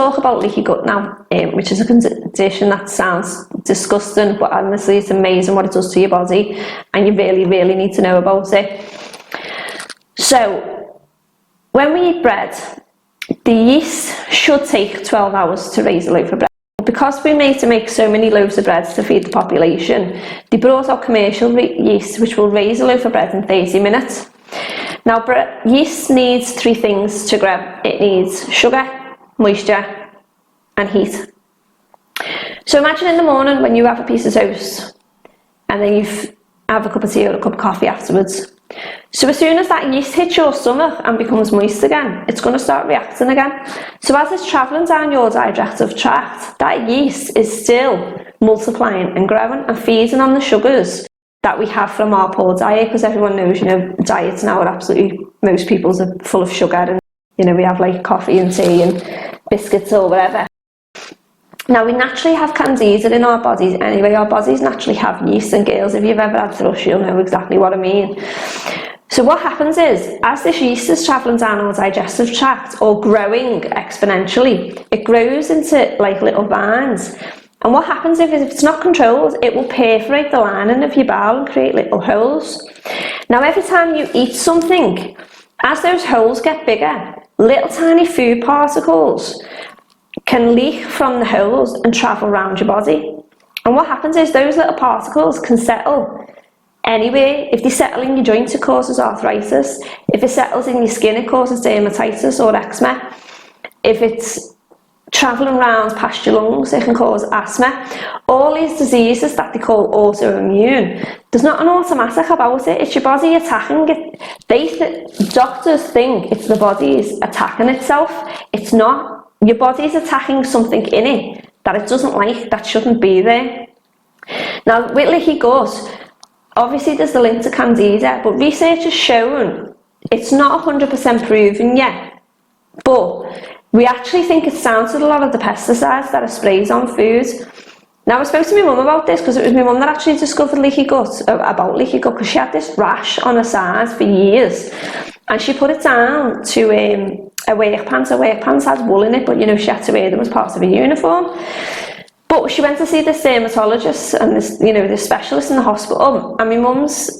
talk about leaky gut now, which is a condition that sounds disgusting, but honestly it's amazing what it does to your body, and you really, really need to know about it. So, when we eat bread, the yeast should take 12 hours to raise a loaf of bread. Because we made to make so many loaves of bread to feed the population, they brought out commercial yeast which will raise a loaf of bread in 30 minutes. Now, yeast needs 3 things to grow. It needs sugar, moisture, and heat. So imagine in the morning when you have a piece of toast and then you have a cup of tea or a cup of coffee afterwards. So as soon as that yeast hits your stomach and becomes moist again, it's going to start reacting again. So as it's travelling down your digestive tract, that yeast is still multiplying and growing and feeding on the sugars that we have from our poor diet, because everyone knows, you know, diets now are absolutely, most people's are full of sugar, and you know, we have like coffee and tea and biscuits or whatever. Now, we naturally have candida in our bodies anyway. Our bodies naturally have yeast, and girls, if you've ever had thrush, you'll know exactly what I mean. So what happens is, as this yeast is travelling down our digestive tract or growing exponentially, it grows into like little vines. And what happens if it's not controlled, it will perforate the lining of your bowel and create little holes. Now, every time you eat something, as those holes get bigger, little tiny food particles can leak from the holes and travel around your body. And what happens is those little particles can settle anywhere. If they settle in your joints, it causes arthritis. If it settles in your skin, it causes dermatitis or eczema. If it's travelling around past your lungs, it can cause asthma. All these diseases that they call autoimmune, there's nothing automatic about it. It's your body attacking it. Doctors think it's the body's attacking itself. It's not. Your body's attacking something in it that it doesn't like, that shouldn't be there. Now, with leaky gut, obviously there's the link to candida, but research has shown it's not 100% proven yet, but we actually think it's down to a lot of the pesticides that are sprayed on food. Now, I spoke to my mum about this because it was my mum that actually discovered leaky gut, about leaky gut, because she had this rash on her side for years, and she put it down to a work pants. Her work pants had wool in it, but you know, she had to wear them as part of her uniform. But she went to see this dermatologist and this, you know, this specialist in the hospital, and my mum's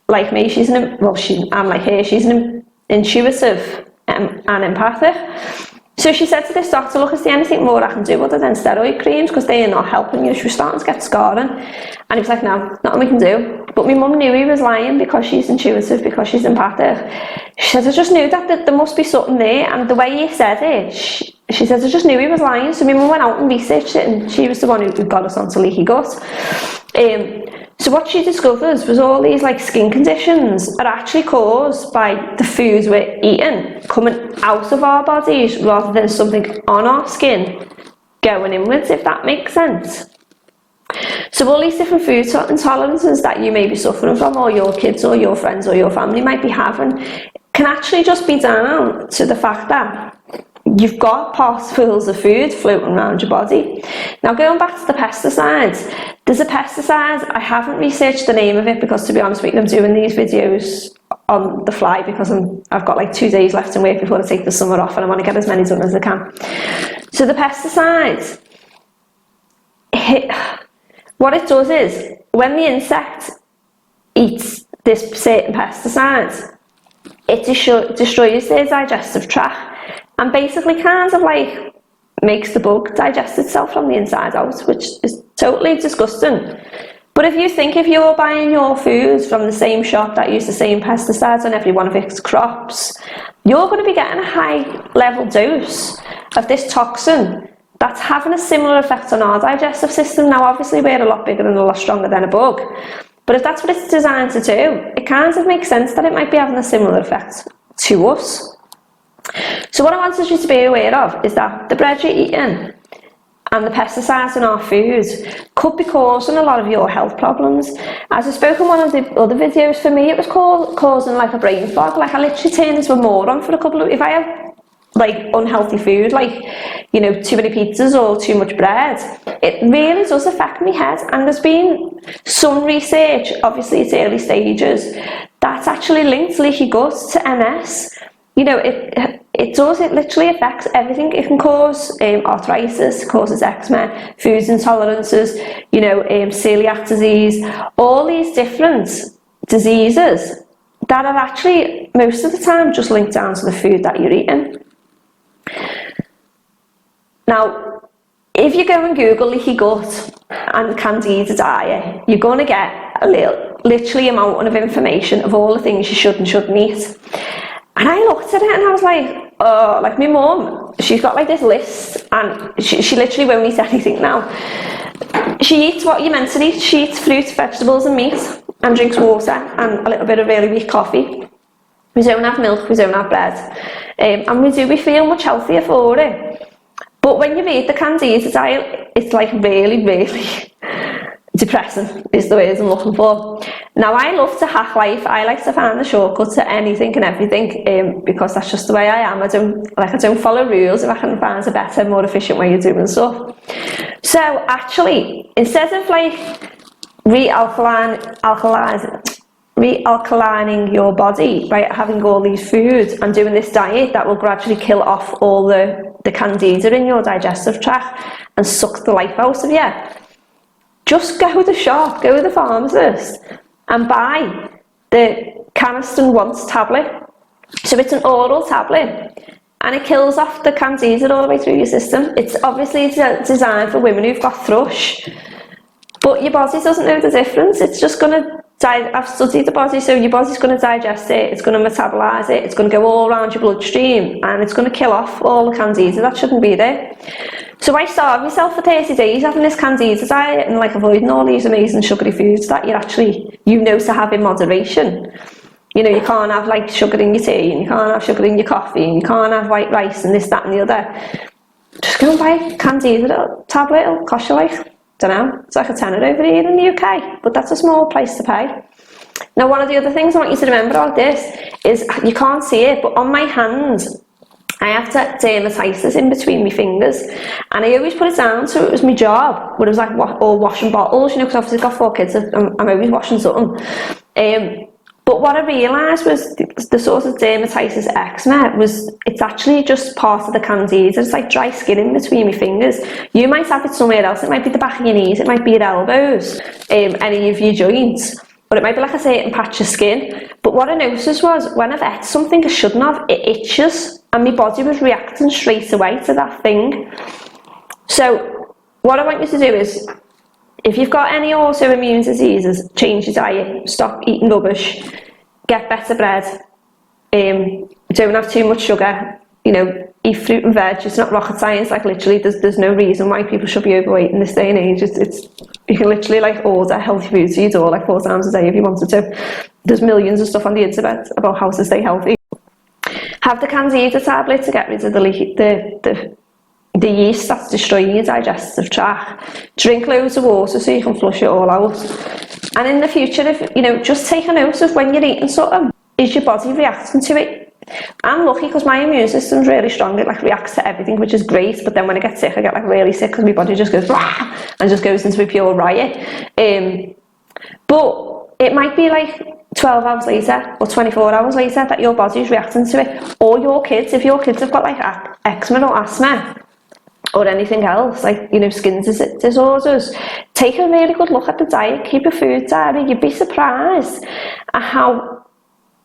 like me, she's I'm like her, she's an intuitive and empathic. So she said to this doctor, look, is there anything more I can do other than steroid creams, because they are not helping you? She was starting to get scarring, and he was like, no, nothing we can do. But my mum knew he was lying because she's intuitive, because she's empathic. She said, I just knew that there must be something there, and the way he said it, she said, I just knew he was lying. So my mum went out and researched it, and she was the one who got us onto leaky gut. So what she discovered was all these like skin conditions are actually caused by the foods we're eating coming out of our bodies rather than something on our skin going inwards, if that makes sense. So all these different food intolerances that you may be suffering from, or your kids or your friends or your family might be having, can actually just be down to the fact that you've got particles of food floating around your body. Now, going back to the pesticides, there's a pesticide, I haven't researched the name of it because, to be honest with you, I'm doing these videos on the fly because I've got like 2 days left in work before I take the summer off, and I want to get as many done as I can. So the pesticides, what it does is, when the insect eats this certain pesticide, it destroys their digestive tract, and basically kind of like makes the bug digest itself from the inside out, which is totally disgusting. But if you think, if you're buying your food from the same shop that use the same pesticides on every one of its crops, you're going to be getting a high level dose of this toxin that's having a similar effect on our digestive system. Now, obviously we're a lot bigger and a lot stronger than a bug, but if that's what it's designed to do, it kind of makes sense that it might be having a similar effect to us. So what I wanted you to be aware of is that the bread you're eating and the pesticides in our food could be causing a lot of your health problems. As I spoke in one of the other videos, for me it was causing like a brain fog. Like, I literally turned into a moron for a couple of, if I have like unhealthy food, like, you know, too many pizzas or too much bread, it really does affect my head. And there's been some research, obviously it's early stages, that's actually linked leaky gut to MS. You know, it does, it literally affects everything. It can cause arthritis, causes eczema, food intolerances, you know, celiac disease, all these different diseases that are actually, most of the time, just linked down to the food that you're eating. Now, if you go and Google leaky gut and candida diet, you're going to get a literally a mountain of information of all the things you should and shouldn't eat. And I looked at it and I was like, oh, like my mum, she's got like this list, and she literally won't eat anything now. She eats what you're meant to eat. She eats fruits, vegetables and meat, and drinks water and a little bit of really weak coffee. We don't have milk, we don't have bread, and we feel much healthier for it. But when you read the candida diet, it's like really, really depressing is the words I'm looking for. Now, I love to hack life. I like to find the shortcut to anything and everything, because that's just the way I am. I don't follow rules if I can find a better, more efficient way of doing stuff. So actually, instead of like realkalining your body by having all these foods and doing this diet that will gradually kill off all the candida in your digestive tract and suck the life out of you, just go to the shop, go to the pharmacist and buy the Canesten Once tablet. So it's an oral tablet and it kills off the candida all the way through your system. It's obviously designed for women who've got thrush, but your body doesn't know the difference. It's just going to I've studied the body, so your body's going to digest it, it's going to metabolise it, it's going to go all around your bloodstream, and it's going to kill off all the candida that shouldn't be there. So I starved myself for 30 days having this candida diet and like avoiding all these amazing sugary foods that you know to have in moderation. You know, you can't have like sugar in your tea, and you can't have sugar in your coffee, and you can't have white rice and this, that and the other. Just go and buy a candida tablet. It'll cost you like, don't know, it's like a tenner over here in the UK, but that's a small price to pay. Now, one of the other things I want you to remember about this is, you can't see it, but on my hands I have dermatitis in between my fingers, and I always put it down so it was my job, but it was like washing bottles, you know, because obviously I've got 4 kids, I'm always washing something. But what I realised was the sort of dermatitis eczema it's actually just part of the candida. It's like dry skin in between my fingers. You might have it somewhere else. It might be the back of your knees, it might be your elbows, any of your joints, but it might be like a certain patch of skin. But what I noticed was, when I've ate something I shouldn't have, it itches, and my body was reacting straight away to that thing. So what I want you to do is, if you've got any autoimmune diseases, change your diet, stop eating rubbish, get better bread, don't have too much sugar, you know, eat fruit and veg. It's not rocket science, like literally there's no reason why people should be overweight in this day and age. You can literally like order healthy food to your door like 4 times a day if you wanted to. There's millions of stuff on the internet about how to stay healthy. Have the candida tablet to get rid of the yeast that's destroying your digestive tract. Drink loads of water so you can flush it all out. And in the future, if you know, just take a note of when you're eating something. Is your body reacting to it? I'm lucky because my immune system's really strong. It like reacts to everything, which is great. But then when I get sick, I get like really sick because my body just goes rah, and just goes into a pure riot. But it might be like 12 hours later or 24 hours later that your body's reacting to it. Or your kids, if your kids have got like eczema or asthma, or anything else, like, you know, skin disorders, take a really good look at the diet, keep a food diary. You'd be surprised at how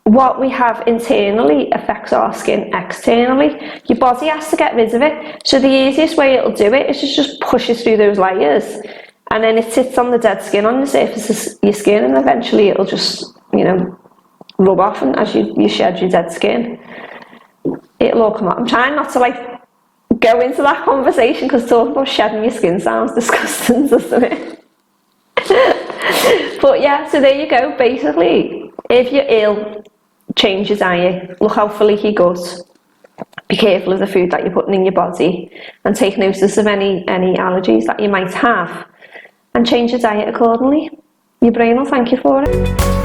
what we have internally affects our skin externally. Your body has to get rid of it, so the easiest way it'll do it is just push it through those layers, and then it sits on the dead skin on the surface of your skin, and eventually it'll just, you know, rub off, and as you shed your dead skin, it'll all come out. I'm trying not to like go into that conversation because talking about shedding your skin sounds disgusting, doesn't it? But yeah, so there you go. Basically, if you're ill, change your diet, look out for leaky gut, be careful of the food that you're putting in your body, and take notice of any allergies that you might have, and change your diet accordingly. Your brain will thank you for it.